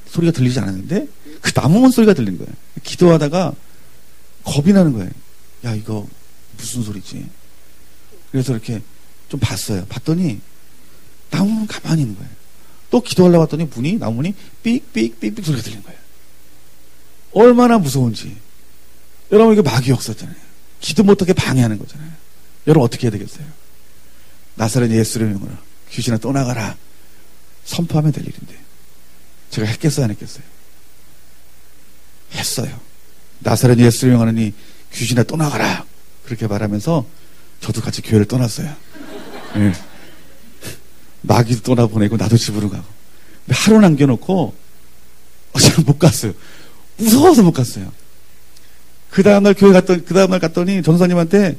소리가 들리지 않았는데 그 나무 문 소리가 들린 거예요. 기도하다가 겁이 나는 거예요. 야, 이거 무슨 소리지? 그래서 이렇게 좀 봤어요. 봤더니 나무 문 가만히 있는 거예요. 또 기도하려고 했더니 나무 문이 삑삑삑삑 소리가 들린 거예요. 얼마나 무서운지. 여러분, 이게 마귀 역사잖아요. 기도 못하게 방해하는 거잖아요. 여러분, 어떻게 해야 되겠어요? 나사렛 예수를 이름으로 귀신아 떠나가라 선포하면 될 일인데 제가 했겠어요, 안 했겠어요? 했어요. 나사렛 예수를 명하느니 귀신아 떠나가라 그렇게 말하면서 저도 같이 교회를 떠났어요. 네. 마귀도 떠나보내고 나도 집으로 가고. 근데 하루 남겨놓고 제가 못 갔어요. 무서워서 못 갔어요. 그 다음날 갔더니 전사님한테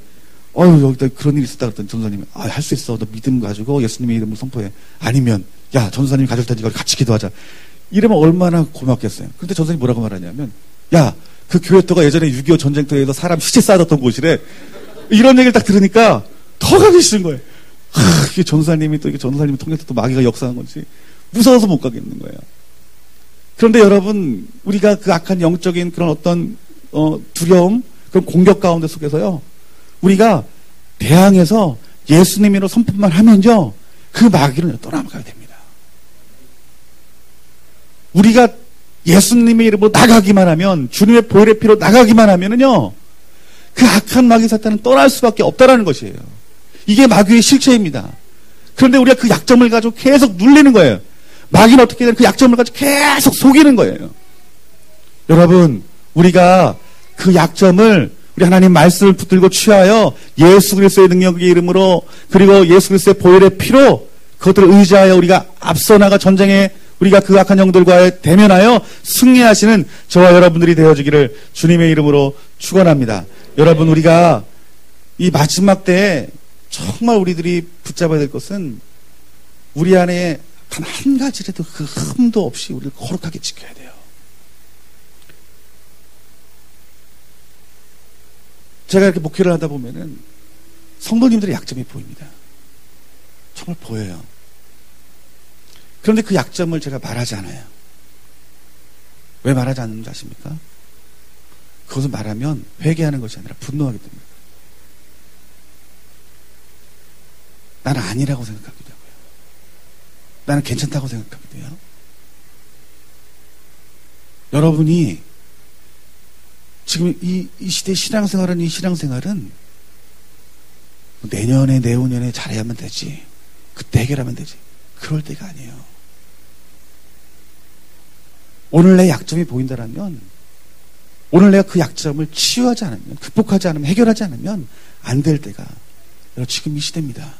여기다 그런 일이 있었다 그랬더니 전사님이 할 수 있어. 너 믿음 가지고 예수님의 이름을 선포해. 아니면 야, 전사님이 가질 테니까 같이 기도하자. 이러면 얼마나 고맙겠어요. 근데 전사님이 뭐라고 말하냐면 야, 그 교회터가 예전에 6.25 전쟁터에서 사람 시체 쌓아뒀던 곳이래. 이런 얘기를 딱 들으니까 더 가기 싫은 거예요. 이게 전사님이 통해서 또 마귀가 역사한 건지 무서워서 못 가겠는 거예요. 그런데 여러분, 우리가 그 악한 영적인 그런 어떤 두려움, 그런 공격 가운데 속에서요, 우리가 대항해서 예수님으로 선포만 하면요, 그 마귀는 떠나가야 됩니다. 우리가 예수님의 이름으로 나가기만 하면, 주님의 보혈의 피로 나가기만 하면은요, 그 악한 마귀 사탄은 떠날 수밖에 없다라는 것이에요. 이게 마귀의 실체입니다. 그런데 우리가 그 약점을 가지고 계속 눌리는 거예요. 마귀는 어떻게 되는 그 약점을 가지고 계속 속이는 거예요. 여러분, 우리가 그 약점을 우리 하나님 말씀을 붙들고 취하여 예수 그리스도의 능력의 이름으로 그리고 예수 그리스도의 보혈의 피로 그것들을 의지하여 우리가 앞서 나가 전쟁에 우리가 그 악한 영들과 대면하여 승리하시는 저와 여러분들이 되어주기를 주님의 이름으로 축원합니다. 여러분, 우리가 이 마지막 때에 정말 우리들이 붙잡아야 될 것은 우리 안에 단 한 가지라도 그 흠도 없이 우리를 거룩하게 지켜야 돼요. 제가 이렇게 목회를 하다 보면은 성도님들의 약점이 보입니다. 정말 보여요. 그런데 그 약점을 제가 말하지 않아요. 왜 말하지 않는지 아십니까? 그것을 말하면 회개하는 것이 아니라 분노하기 때문에. 나는 아니라고 생각하기도 하고요. 나는 괜찮다고 생각하기도 해요. 여러분이 지금 이 시대의 신앙생활은 내년에 내후년에 잘해야만 되지, 그때 해결하면 되지, 그럴 때가 아니에요. 오늘 내 약점이 보인다라면, 오늘 내가 그 약점을 치유하지 않으면, 극복하지 않으면, 해결하지 않으면 안 될 때가 지금 이 시대입니다.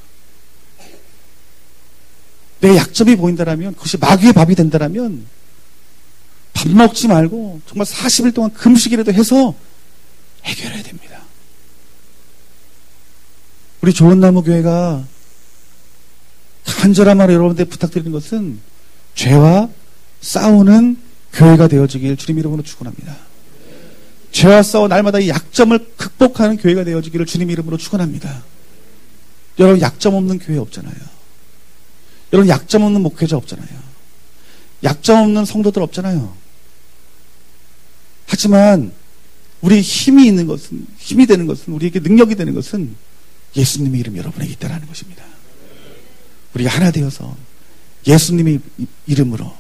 내 약점이 보인다라면, 그것이 마귀의 밥이 된다라면 밥 먹지 말고 정말 40일 동안 금식이라도 해서 해결해야 됩니다. 우리 좋은나무 교회가 간절한 말로 여러분들 부탁드리는 것은 죄와 싸우는 교회가 되어지길 주님 이름으로 축원합니다. 죄와 싸워 날마다 이 약점을 극복하는 교회가 되어지기를 주님 이름으로 축원합니다. 여러분, 약점 없는 교회 없잖아요. 여러분, 약점 없는 목회자 없잖아요. 약점 없는 성도들 없잖아요. 하지만 우리 힘이 되는 것은, 우리에게 능력이 되는 것은 예수님의 이름 여러분에게 있다는 것입니다. 우리가 하나 되어서 예수님의 이름으로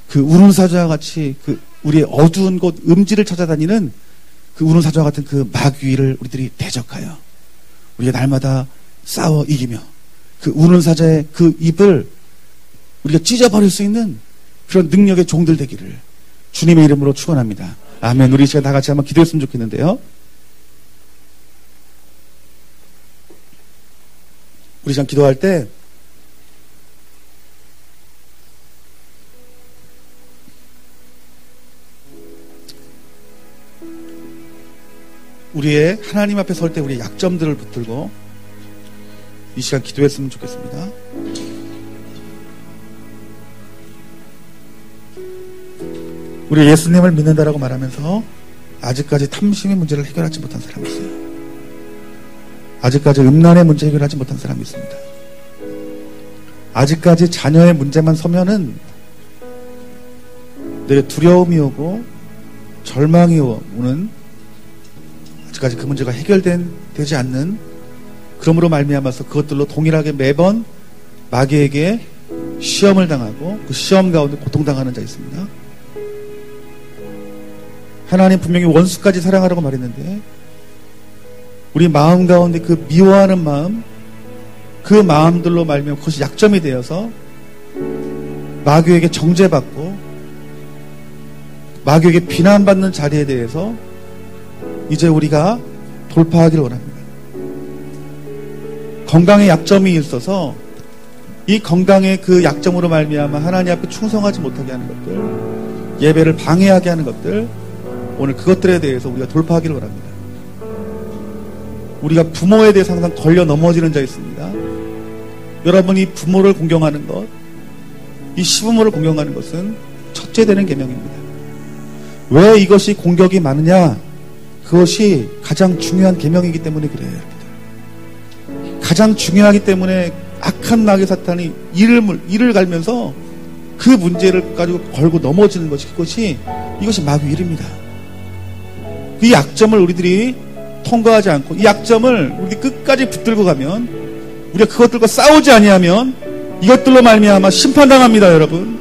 그 우른사자와 같이 그 우리의 어두운 곳 음지를 찾아다니는 그 우른사자와 같은 그 마귀를 우리들이 대적하여 우리가 날마다 싸워 이기며 그 우른사자의 그 입을 우리가 찢어버릴 수 있는 그런 능력의 종들 되기를 주님의 이름으로 축원합니다. 아멘. 우리 시간 다 같이 한번 기도했으면 좋겠는데요. 우리 시간 기도할 때 우리의 하나님 앞에 설 때 우리의 약점들을 붙들고 이 시간 기도했으면 좋겠습니다. 우리 예수님을 믿는다라고 말하면서 아직까지 탐심의 문제를 해결하지 못한 사람이 있어요. 아직까지 음란의 문제 해결하지 못한 사람이 있습니다. 아직까지 자녀의 문제만 서면은 내게 두려움이 오고 절망이 오는, 아직까지 그 문제가 되지 않는, 그러므로 말미암아서 그것들로 동일하게 매번 마귀에게 시험을 당하고 그 시험 가운데 고통당하는 자 있습니다. 하나님 분명히 원수까지 사랑하라고 말했는데 우리 마음 가운데 그 미워하는 마음, 그 마음들로 말미암아 그것이 약점이 되어서 마귀에게 정죄받고 마귀에게 비난받는 자리에 대해서 이제 우리가 돌파하기를 원합니다. 건강에 약점이 있어서 이 건강의 그 약점으로 말미암아 하나님 앞에 충성하지 못하게 하는 것들, 예배를 방해하게 하는 것들, 오늘 그것들에 대해서 우리가 돌파하기를 원합니다. 우리가 부모에 대해서 항상 걸려 넘어지는 자 있습니다. 여러분이 부모를 공경하는 것, 이 시부모를 공경하는 것은 첫째 되는 계명입니다. 왜 이것이 공격이 많으냐? 그것이 가장 중요한 계명이기 때문에 그래요, 여러분들. 가장 중요하기 때문에 악한 마귀 사탄이 이를 갈면서 그 문제를 가지고 걸고 넘어지는 것이, 이것이 마귀 일입니다. 이 약점을 우리들이 통과하지 않고 이 약점을 우리 끝까지 붙들고 가면, 우리가 그것들과 싸우지 아니하면 이것들로 말미암아 심판당합니다. 여러분,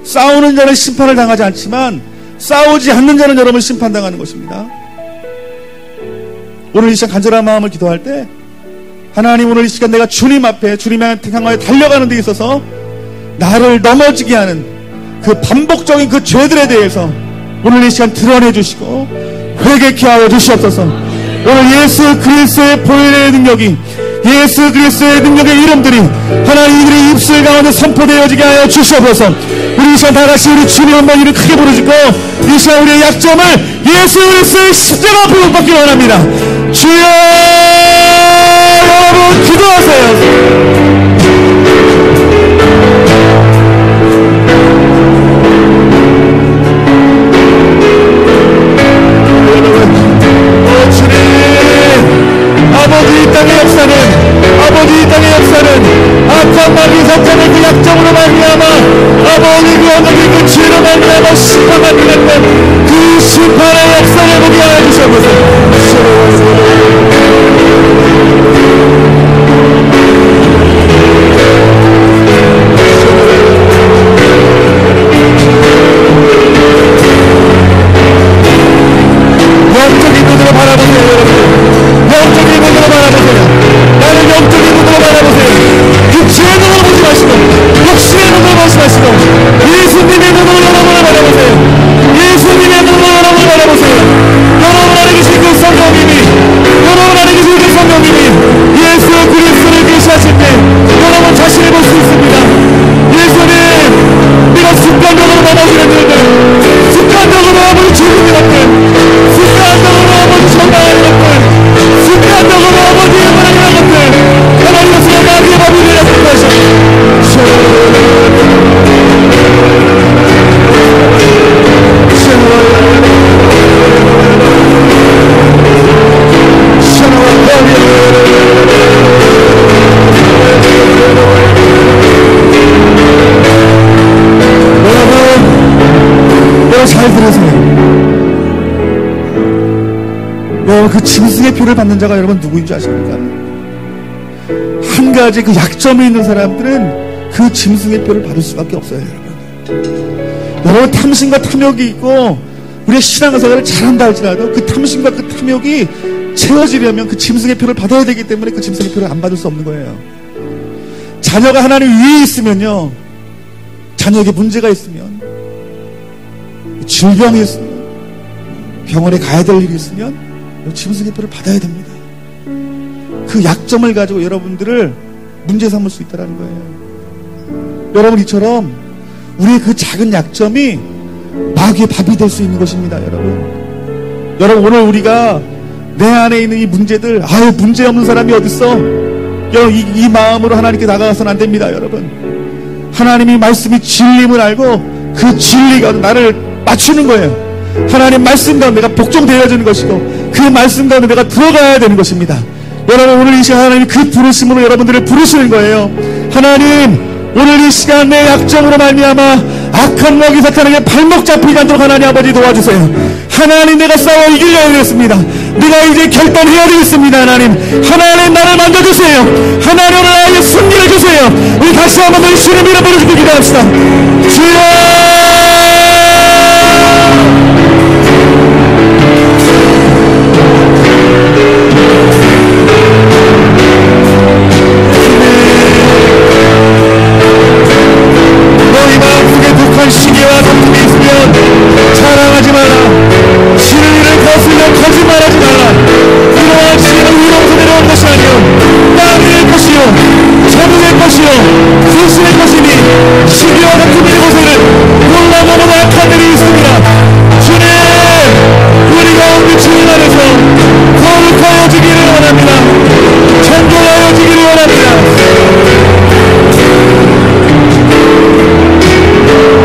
싸우는 자는 심판을 당하지 않지만 싸우지 않는 자는 여러분 심판당하는 것입니다. 오늘 이 시간 간절한 마음을 기도할 때, 하나님, 오늘 이 시간 내가 주님 앞에, 주님의 향하여 달려가는 데 있어서 나를 넘어지게 하는 그 반복적인 그 죄들에 대해서 오늘 이 시간 드러내 주시고 회개케 하여 주시옵소서. 오늘 예수 그리스도의 보혈의 능력이, 예수 그리스도의 능력의 이름들이 하나님 이들의 입술 가운데 선포되어지게 하여 주시옵소서. 우리 이 시간 다같이 우리 주님 한번 이름 크게 부르시고 이 시간 우리의 약점을 예수 그리스도의 십자가 앞에 받기를 원합니다. 주여, 여러분 기도하세요. 아버지, 이 땅의 역사는, 아버지, 이 땅의 역사는 악한 마귀 사탄의 그 약점으로 말미암아 아버지 그 언덕의 그 죄로 말미암아 심판받게 되는 그 심판의 역사를 보게 하여 주시옵소서. 영적인 눈으로 바라보세요, 여러분. 영적인 눈으로 바라보세요. 나는 영적인 눈으로 바라보세요. 육신의 눈으로 보지 마시고, 육신의 눈으로 보지 마시고, 예수님의 눈으로 여러분을 바라보세요. 예수님의 눈으로 여러분을 바라보세요. 여러분 안에 계신 그 성령님이, 여러분 안에 계신 그 성령님이 예수 그리스도를 계시하실 때 여러분 자신을 볼 수 있습니다. 예수님, 내가 습관적으로 넘어지는 일들, 습관적으로 아버지 죽는 일들, 습관적으로 아버지 정당하는 것들, 습관적으로 아버지의 원하는 것들, 하나님께서 나에게 법이 되었을 것이오. 여러분 잘 들으세요. 그 짐승의 표를 받는 자가 여러분 누구인지 아십니까? 한 가지 그 약점이 있는 사람들은 그 짐승의 표를 받을 수밖에 없어요, 여러분. 여러분 탐심과 탐욕이 있고 우리의 신앙생활을 잘한다 할지라도 그 탐심과 그 탐욕이 채워지려면 그 짐승의 표를 받아야 되기 때문에 그 짐승의 표를 안 받을 수 없는 거예요. 자녀가 하나님 위에 있으면요, 자녀에게 문제가 있으면, 질병이 있으면, 병원에 가야 될 일이 있으면 짐승의 표를 받아야 됩니다. 그 약점을 가지고 여러분들을 문제 삼을 수 있다는 거예요. 여러분, 이처럼 우리의 그 작은 약점이 마귀의 밥이 될 수 있는 것입니다. 여러분, 여러분, 오늘 우리가 내 안에 있는 이 문제들, 아유, 문제 없는 사람이 어딨어? 여러분, 이 마음으로 하나님께 나가서는 안 됩니다, 여러분. 하나님이 말씀이 진리임을 알고 그 진리가 나를 맞추는 거예요. 하나님 말씀 가운데 내가 복종되어지는 것이고 그 말씀 가운데 내가 들어가야 되는 것입니다. 여러분, 오늘 이 시간 하나님이 그 부르심으로 여러분들을 부르시는 거예요. 하나님, 오늘 이 시간 내 약점으로 말미암아 악한 마귀 사탄에게 발목 잡히지 않도록 하나님 아버지 도와주세요. 하나님, 내가 싸워 이기려야 되겠습니다. 내가 이제 결단해야 되겠습니다. 하나님 나를 만져주세요. 하나님, 오늘 나에게 승리를 주세요. 우리 다시 한번 우리 주님 이름 부르시고 기도합시다. 주여! 너희 마음속에 독한 시기와 다툼이 있으면 자랑하지 마라. 진리를 거슬려 거짓말하지 마라. 이러한 시기는 위로부터 내려온 것이 아니요 땅의 것이요 자동의 것이요 불신의 것이니 시기와 다툼이 이곳에는 놀라고도 악한 일이 있습니다. 주님, 우리가 오늘 주님 안에서 거룩하여지기를 원합니다. 정결하여지기를 원합니다.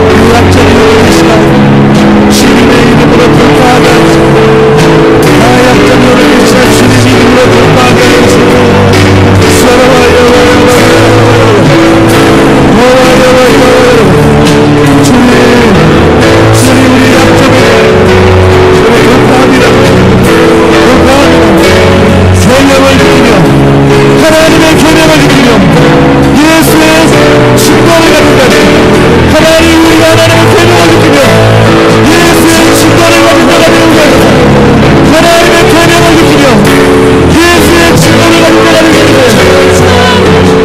그 약점이 오는 시간 주님의 이름으로 돌파하게 하시고, 나의 약점이 오는 시간 주님의 이름으로 돌파하게 하시고, 주님 우리 약점을 돌파합니다. 성령을 느끼며 하나님의 계명을 느끼며 예수의 증거를 가진 자들, 하나님 우리가 하나님의 계명을 느끼며 예수의 증거를 가진 자가 되는 자들, 하나님의 계명을 느끼며 예수의 증거를 가진 자가 되는 자들,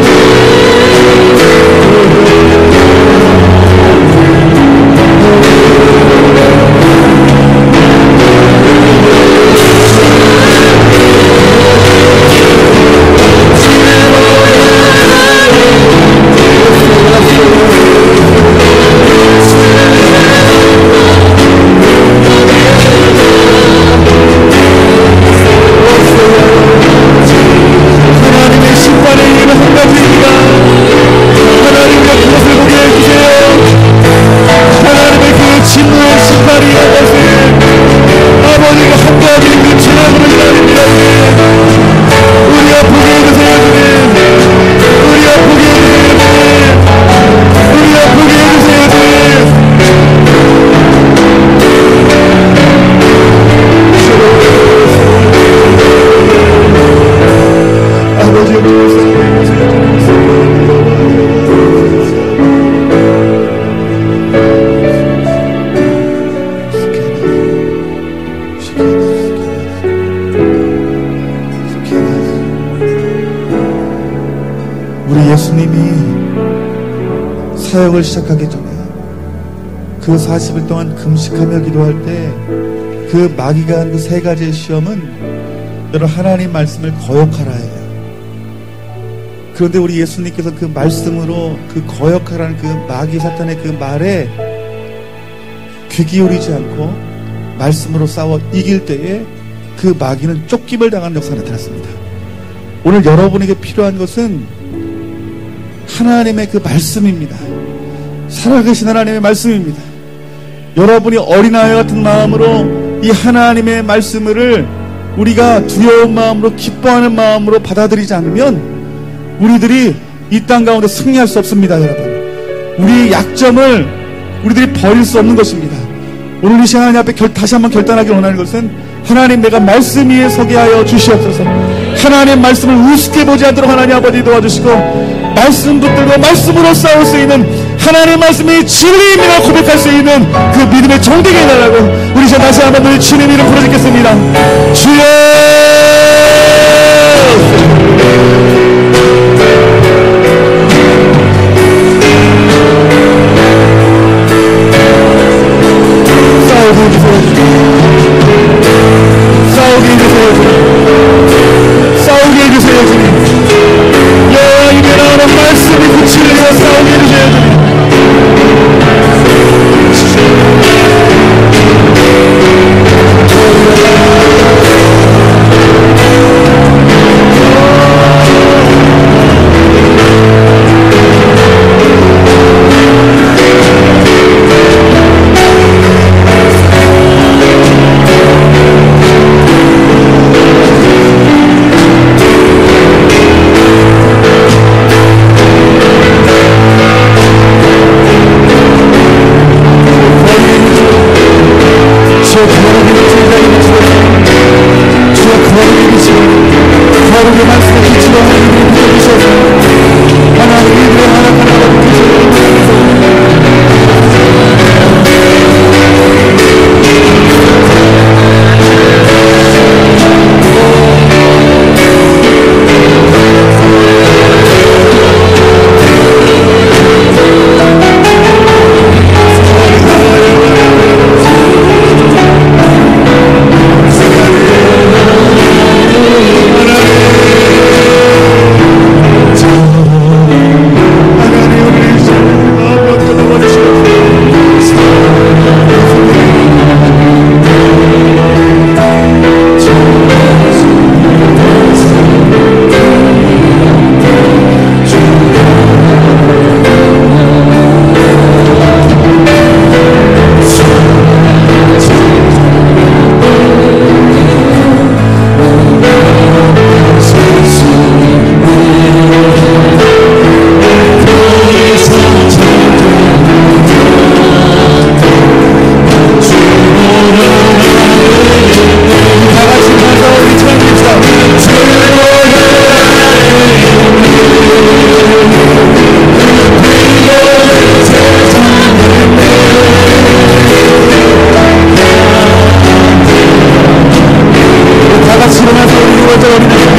사역을 시작하기 전에 그 40일 동안 금식하며 기도할 때 그 마귀가 한 그 세 가지의 시험은 여러분 하나님 말씀을 거역하라예요. 그런데 우리 예수님께서 그 말씀으로 그 거역하라는 그 마귀 사탄의 그 말에 귀 기울이지 않고 말씀으로 싸워 이길 때에 그 마귀는 쫓김을 당하는 역사가 나타났습니다. 오늘 여러분에게 필요한 것은 하나님의 그 말씀입니다. 살아계신 하나님의 말씀입니다. 여러분이 어린아이 같은 마음으로 이 하나님의 말씀을 우리가 두려운 마음으로 기뻐하는 마음으로 받아들이지 않으면 우리들이 이 땅 가운데 승리할 수 없습니다. 여러분, 우리의 약점을 우리들이 버릴 수 없는 것입니다. 오늘 이 시간 하나님 앞에 다시 한번 결단하기 원하는 것은 하나님, 내가 말씀 위에 서게 하여 주시옵소서. 하나님의 말씀을 우습게 보지 않도록 하나님 아버지 도와주시고, 말씀 붙들고 말씀으로 싸울 수 있는, 하나님의 말씀이 진리임이라 고백할 수 있는 그 믿음의 정되게 해달라고 우리 다시 한번 우리 주님 이름 부르짖겠습니다. 주여! 싸우게 해주세요. 싸우게 해주세요, 주님. 여호와 입에 나오는 말씀이 그 진리와 싸우게 해주세요, 주님. Oh, 제자에게 비추어서 주의 거룩에 비추어 거룩의 말씀에 비추어 하나님을 비춰주셔서 하나님 이들의 하나님을 일어나서 우리